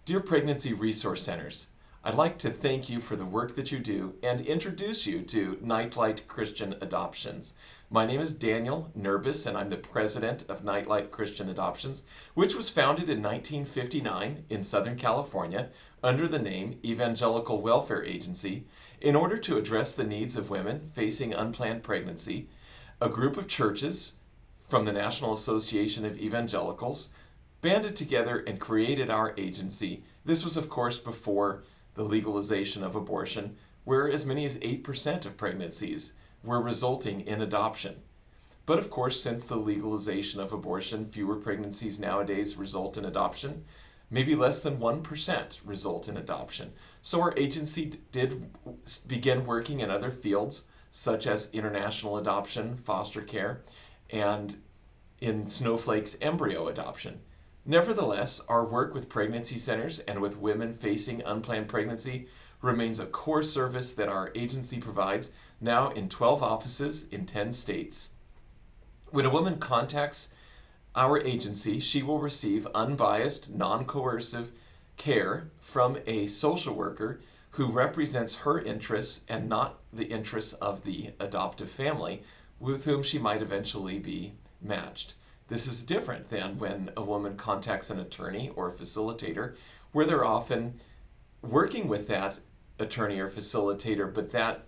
Dear Pregnancy Resource Centers, I'd like to thank you for the work that you do and introduce you to Nightlight Christian Adoptions. My name is Daniel Nurbis, and I'm the president of Nightlight Christian Adoptions, which was founded in 1959 in Southern California under the name Evangelical Welfare Agency in order to address the needs of women facing unplanned pregnancy. A group of churches from the National Association of Evangelicals banded together and created our agency. This was, of course, before the legalization of abortion, where as many as 8% of pregnancies were resulting in adoption. But of course, since the legalization of abortion, fewer pregnancies nowadays result in adoption. Maybe less than 1% result in adoption. So our agency did begin working in other fields, such as international adoption, foster care, and in Snowflake's embryo adoption. Nevertheless, our work with pregnancy centers and with women facing unplanned pregnancy remains a core service that our agency provides now in 12 offices in 10 states. When a woman contacts our agency, she will receive unbiased, non-coercive care from a social worker who represents her interests and not the interests of the adoptive family with whom she might eventually be matched. This is different than when a woman contacts an attorney or a facilitator, where they're often working with that attorney or facilitator, but that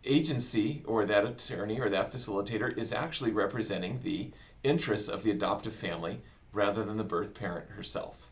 agency or that attorney or that facilitator is actually representing the interests of the adoptive family rather than the birth parent herself.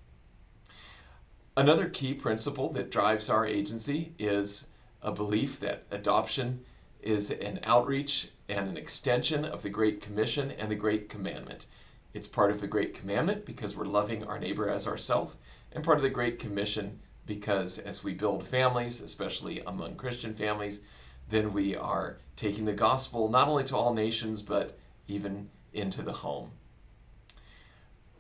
Another key principle that drives our agency is a belief that adoption is an outreach and an extension of the Great Commission and the Great Commandment. It's part of the Great Commandment because we're loving our neighbor as ourselves, and part of the Great Commission because as we build families, especially among Christian families, then we are taking the gospel not only to all nations, but even into the home.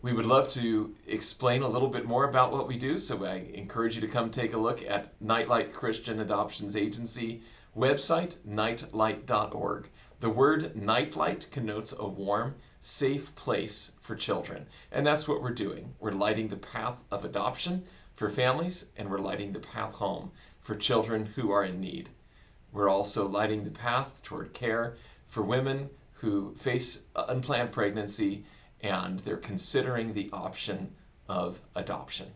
We would love to explain a little bit more about what we do, so I encourage you to come take a look at Nightlight Christian Adoptions Agency website, nightlight.org. The word nightlight connotes a warm, safe place for children, and that's what we're doing. We're lighting the path of adoption for families, and we're lighting the path home for children who are in need. We're also lighting the path toward care for women who face unplanned pregnancy and they're considering the option of adoption.